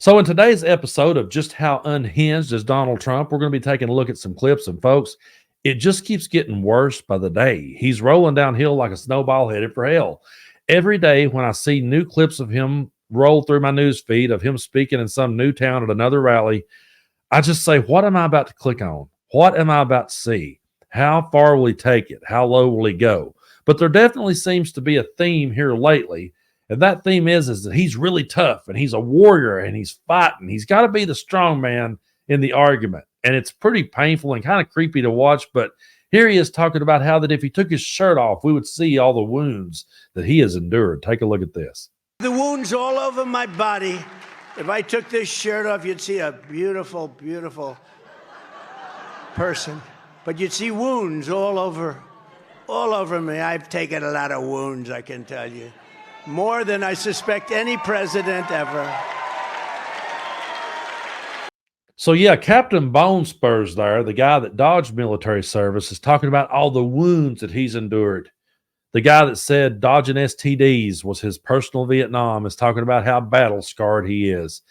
So, in today's episode of Just How Unhinged is Donald Trump, we're going to be taking a look at some clips. And, folks, it just keeps getting worse by the day. He's rolling downhill like a snowball headed for hell. Every day when I see new clips of him roll through my news feed of him speaking in some new town at another rally, I just say, what am I about to click on? What am I about to see? How far will he take it? How low will he go? But there definitely seems to be a theme here lately. And that theme is that he's really tough and he's a warrior and he's fighting. He's got to be the strong man in the argument. And it's pretty painful and kind of creepy to watch. But here he is talking about how that if he took his shirt off, we would see all the wounds that he has endured. Take a look at this. The wounds all over my body. If I took this shirt off, you'd see a beautiful, beautiful person. But you'd see wounds all over me. I've taken a lot of wounds, I can tell you. More than I suspect any president ever. So, yeah, Captain Bone Spurs there, the guy that dodged military service, is talking about all the wounds that he's endured. The guy that said dodging STDs was his personal Vietnam is talking about how battle scarred he is.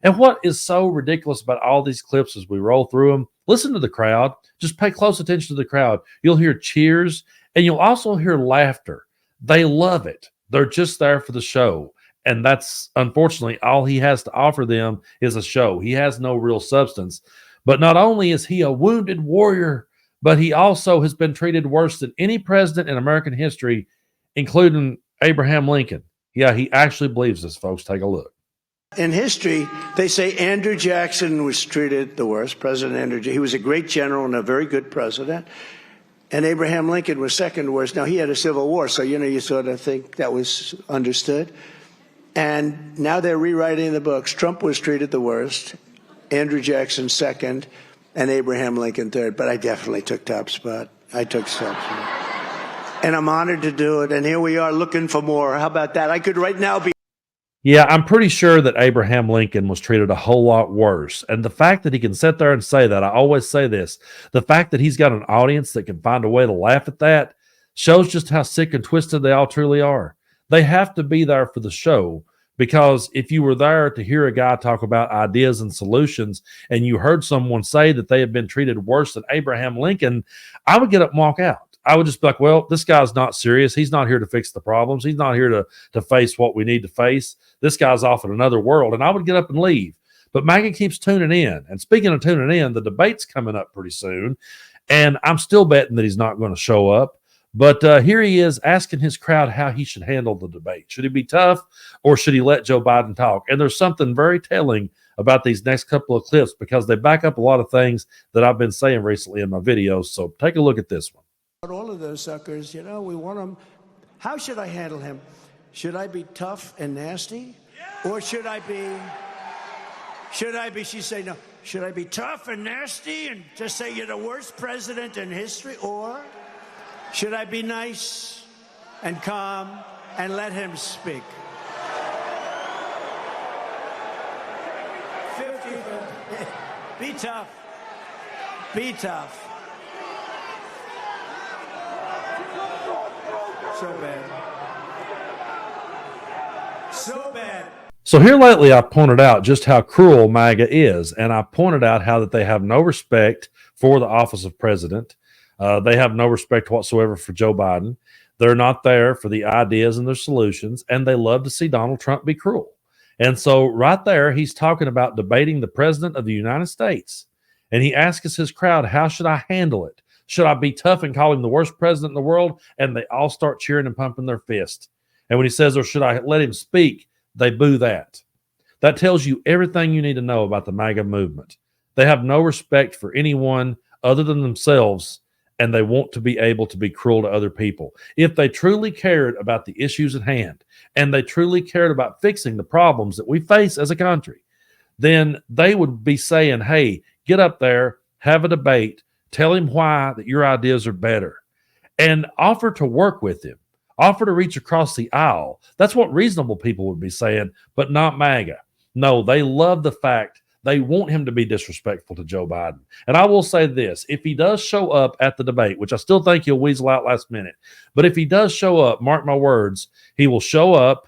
And what is so ridiculous about all these clips as we roll through them, listen to the crowd. Just pay close attention to the crowd. You'll hear cheers and you'll also hear laughter. They love it. They're just there for the show. And that's unfortunately all he has to offer them is a show. He has no real substance. But not only is he a wounded warrior, but he also has been treated worse than any president in American history, including Abraham Lincoln. Yeah, he actually believes this, folks. Take a look. In history, they say Andrew Jackson was treated the worst, President Andrew. He was a great general and a very good president. And Abraham Lincoln was second worst. Now, he had a civil war, so, you sort of think that was understood. And now they're rewriting the books. Trump was treated the worst, Andrew Jackson second, and Abraham Lincoln third. But I definitely took top spot. I took top spot. And I'm honored to do it. And here we are looking for more. How about that? I could right now be. Yeah, I'm pretty sure that Abraham Lincoln was treated a whole lot worse. And the fact that he can sit there and say that, I always say this, the fact that he's got an audience that can find a way to laugh at that shows just how sick and twisted they all truly are. They have to be there for the show, because if you were there to hear a guy talk about ideas and solutions and you heard someone say that they have been treated worse than Abraham Lincoln, I would get up and walk out. I would just be like, well, this guy's not serious. He's not here to fix the problems. He's not here to face what we need to face. This guy's off in another world. And I would get up and leave. But Maggie keeps tuning in. And speaking of tuning in, the debate's coming up pretty soon. And I'm still betting that he's not going to show up. But here he is asking his crowd how he should handle the debate. Should he be tough or should he let Joe Biden talk? And there's something very telling about these next couple of clips because they back up a lot of things that I've been saying recently in my videos. So take a look at this one. All of those suckers, we want them. How should I handle him? Should I be tough and nasty? Or should I be, she'd say, no, should I be tough and nasty and just say you're the worst president in history? Or should I be nice and calm and let him speak? 50, be tough. Be tough. So bad. So bad. So here lately, I pointed out just how cruel MAGA is, and I pointed out how that they have no respect for the office of president. They have no respect whatsoever for Joe Biden. They're not there for the ideas and their solutions, and they love to see Donald Trump be cruel. And so right there, he's talking about debating the president of the United States, and he asks his crowd, how should I handle it? Should I be tough and call him the worst president in the world? And they all start cheering and pumping their fist. And when he says, or should I let him speak? They boo that. That tells you everything you need to know about the MAGA movement. They have no respect for anyone other than themselves, and they want to be able to be cruel to other people. If they truly cared about the issues at hand, and they truly cared about fixing the problems that we face as a country, then they would be saying, hey, get up there, have a debate, tell him why that your ideas are better, and offer to work with him. Offer to reach across the aisle. That's what reasonable people would be saying, but not MAGA. No, they love the fact they want him to be disrespectful to Joe Biden. And I will say this, if he does show up at the debate, which I still think he'll weasel out last minute, but if he does show up, mark my words, he will show up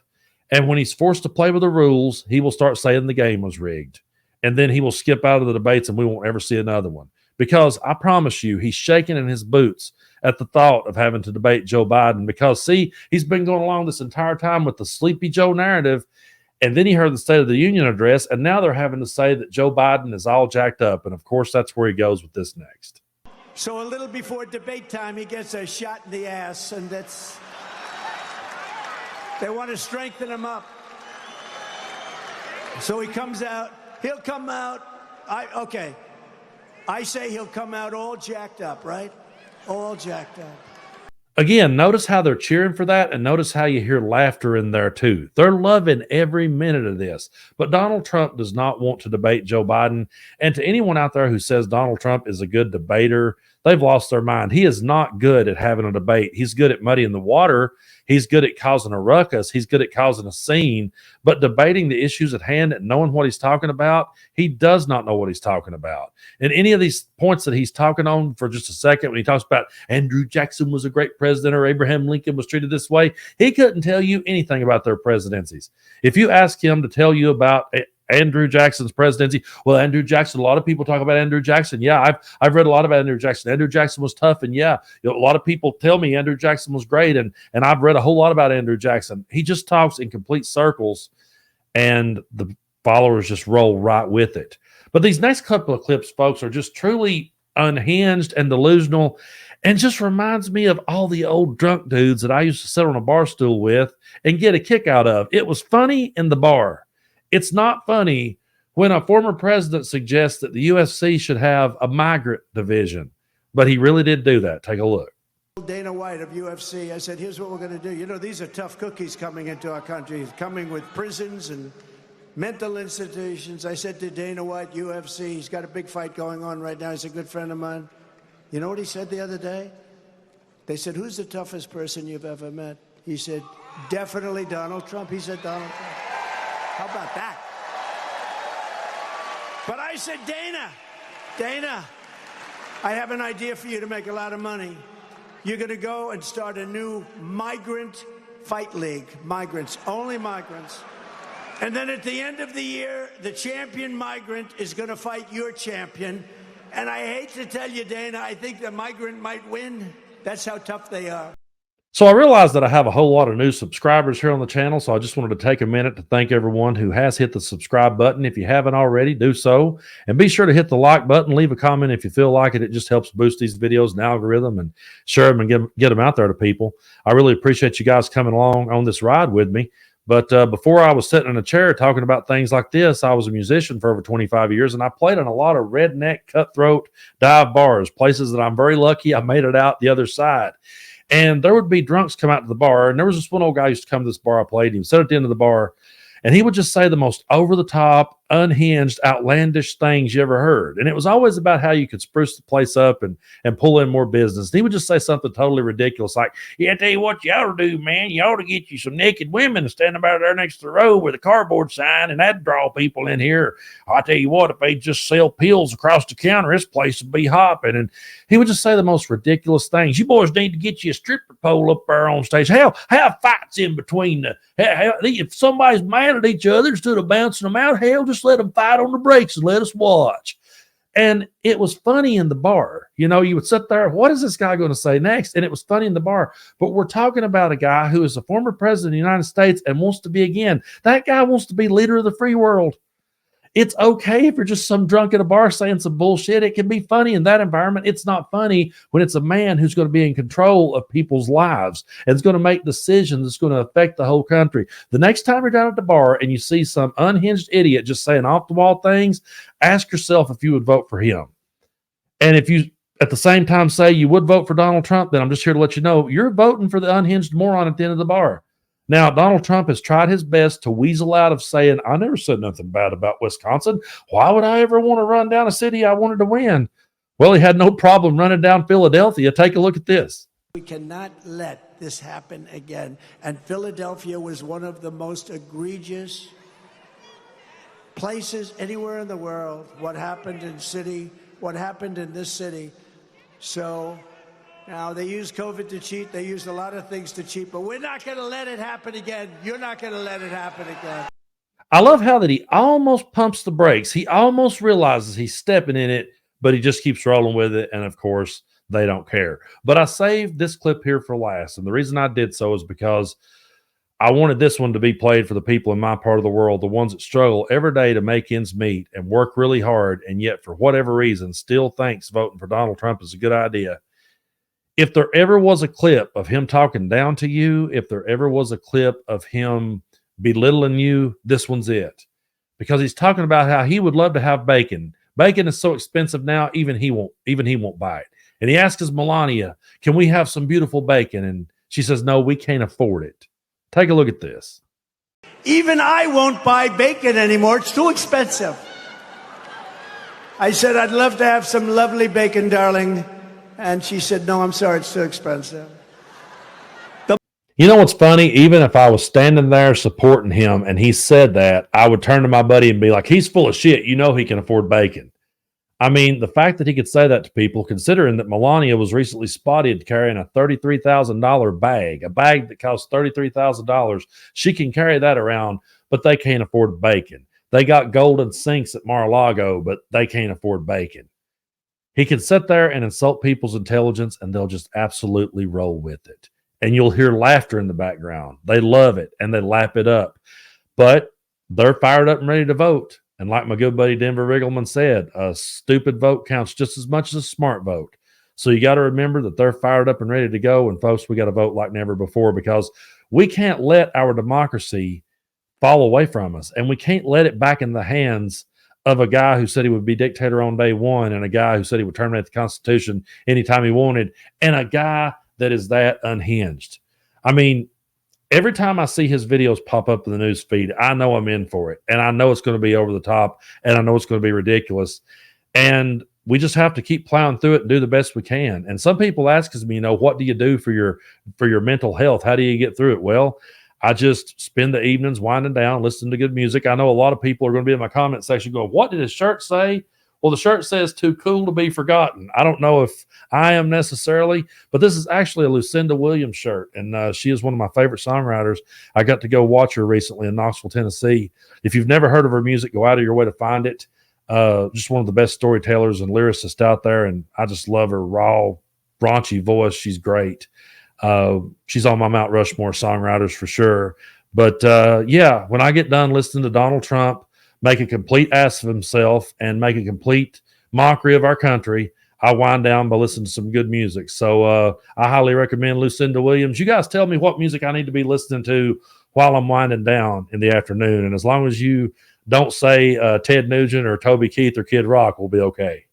And when he's forced to play with the rules, he will start saying the game was rigged. And then he will skip out of the debates and we won't ever see another one. Because I promise you, he's shaking in his boots at the thought of having to debate Joe Biden. Because, see, he's been going along this entire time with the Sleepy Joe narrative. And then he heard the State of the Union address. And now they're having to say that Joe Biden is all jacked up. And, of course, that's where he goes with this next. So a little before debate time, he gets a shot in the ass. And that's... They want to strengthen him up. So he comes out. He'll come out. Okay. I say he'll come out all jacked up, right? All jacked up. Again, notice how they're cheering for that, and notice how you hear laughter in there too. They're loving every minute of this. But Donald Trump does not want to debate Joe Biden. And to anyone out there who says Donald Trump is a good debater, they've lost their mind. He is not good at having a debate. He's good at muddying the water. He's good at causing a ruckus. He's good at causing a scene. But debating the issues at hand and knowing what he's talking about, he does not know what he's talking about. And any of these points that he's talking on for just a second, when he talks about Andrew Jackson was a great president or Abraham Lincoln was treated this way, he couldn't tell you anything about their presidencies. If you ask him to tell you about Andrew Jackson's presidency, well, Andrew Jackson, a lot of people talk about Andrew Jackson. Yeah, I've read a lot about Andrew Jackson. Andrew Jackson was tough, and yeah, a lot of people tell me Andrew Jackson was great, and I've read a whole lot about Andrew Jackson. He just talks in complete circles, and the followers just roll right with it. But these next couple of clips, folks, are just truly unhinged and delusional, and just reminds me of all the old drunk dudes that I used to sit on a bar stool with and get a kick out of. It was funny in the bar. It's not funny when a former president suggests that the UFC should have a migrant division, but he really did do that. Take a look. Dana White of UFC, I said, here's what we're going to do. You know, these are tough cookies coming into our country, coming with prisons and mental institutions. I said to Dana White, UFC, he's got a big fight going on right now. He's a good friend of mine. You know what he said the other day? They said, who's the toughest person you've ever met? He said, definitely Donald Trump. He said, Donald Trump. How about that? But I said, Dana, I have an idea for you to make a lot of money. You're going to go and start a new migrant fight league. Migrants, only migrants. And then at the end of the year, the champion migrant is going to fight your champion. And I hate to tell you, Dana, I think the migrant might win. That's how tough they are. So I realize that I have a whole lot of new subscribers here on the channel, so I just wanted to take a minute to thank everyone who has hit the subscribe button. If you haven't already, do so. And be sure to hit the like button, leave a comment if you feel like it. It just helps boost these videos in the algorithm and share them and get them out there to people. I really appreciate you guys coming along on this ride with me. But before I was sitting in a chair talking about things like this, I was a musician for over 25 years, and I played in a lot of redneck, cutthroat dive bars, places that I'm very lucky I made it out the other side. And there would be drunks come out to the bar. And there was this one old guy who used to come to this bar I played. He would sit at the end of the bar, and he would just say the most over-the-top, unhinged, outlandish things you ever heard. And it was always about how you could spruce the place up and pull in more business. And he would just say something totally ridiculous like, yeah, I tell you what you ought to do, man. You ought to get you some naked women standing about there next to the road with a cardboard sign, and that'd draw people in here. I tell you what, if they just sell pills across the counter, this place would be hopping. And he would just say the most ridiculous things. You boys need to get you a stripper pole up there on stage. Hell, have fights in between. If somebody's mad at each other, instead of bouncing them out, hell, just let them fight on the breaks and let us watch. And it was funny in the bar. You know, you would sit there, what is this guy going to say next? And it was funny in the bar. But we're talking about a guy who is a former president of the United States and wants to be again. That guy wants to be leader of the free world. It's okay if you're just some drunk at a bar saying some bullshit. It can be funny in that environment. It's not funny when it's a man who's going to be in control of people's lives and is going to make decisions that's going to affect the whole country. The next time you're down at the bar and you see some unhinged idiot just saying off-the-wall things, ask yourself if you would vote for him. And if you at the same time say you would vote for Donald Trump, then I'm just here to let you know you're voting for the unhinged moron at the end of the bar. Now, Donald Trump has tried his best to weasel out of saying, I never said nothing bad about Wisconsin. Why would I ever want to run down a city I wanted to win? Well, he had no problem running down Philadelphia. Take a look at this. We cannot let this happen again. And Philadelphia was one of the most egregious places anywhere in the world. What happened in this city. So Now, they used COVID to cheat. They used a lot of things to cheat, but we're not going to let it happen again. You're not going to let it happen again. I love how that he almost pumps the brakes. He almost realizes he's stepping in it, but he just keeps rolling with it. And of course, they don't care. But I saved this clip here for last. And the reason I did so is because I wanted this one to be played for the people in my part of the world, the ones that struggle every day to make ends meet and work really hard, and yet for whatever reason still thinks voting for Donald Trump is a good idea. If there ever was a clip of him talking down to you, if there ever was a clip of him belittling you, this one's it. Because he's talking about how he would love to have bacon. Bacon is so expensive now, even he won't buy it. And he asks Melania, "Can we have some beautiful bacon?" And she says, "No, we can't afford it." Take a look at this. Even I won't buy bacon anymore. It's too expensive. I said, "I'd love to have some lovely bacon, darling." And she said, "No, I'm sorry, it's too expensive." You know what's funny? Even if I was standing there supporting him and he said that, I would turn to my buddy and be like, "He's full of shit. You know he can afford bacon." I mean, the fact that he could say that to people, considering that Melania was recently spotted carrying a $33,000 bag, a bag that costs $33,000. She can carry that around, but they can't afford bacon. They got golden sinks at Mar-a-Lago, but they can't afford bacon. He can sit there and insult people's intelligence, and they'll just absolutely roll with it. And you'll hear laughter in the background. They love it, and they lap it up. But they're fired up and ready to vote. And like my good buddy Denver Riggleman said, a stupid vote counts just as much as a smart vote. So you got to remember that they're fired up and ready to go. And folks, we got to vote like never before, because we can't let our democracy fall away from us. And we can't let it back in the hands of a guy who said he would be dictator on day one, and a guy who said he would terminate the Constitution anytime he wanted, and a guy that is that unhinged. I mean, every time I see his videos pop up in the news feed, I know I'm in for it. And I know it's going to be over the top, and I know it's going to be ridiculous. And we just have to keep plowing through it and do the best we can. And some people ask us, what do you do for your mental health? How do you get through it? Well, I just spend the evenings winding down, listening to good music. I know a lot of people are going to be in my comment section going, "What did his shirt say?" Well, the shirt says "Too cool to be forgotten." I don't know if I am necessarily, but this is actually a Lucinda Williams shirt, and she is one of my favorite songwriters. I got to go watch her recently in Knoxville, Tennessee. If you've never heard of her music, go out of your way to find it. Just one of the best storytellers and lyricists out there, and I just love her raw, raunchy voice. She's great. She's on my Mount Rushmore songwriters for sure. But yeah, when I get done listening to Donald Trump make a complete ass of himself and make a complete mockery of our country, I wind down by listening to some good music. So I highly recommend Lucinda Williams. You guys tell me what music I need to be listening to while I'm winding down in the afternoon. And as long as you don't say Ted Nugent or Toby Keith or Kid Rock, we'll be okay.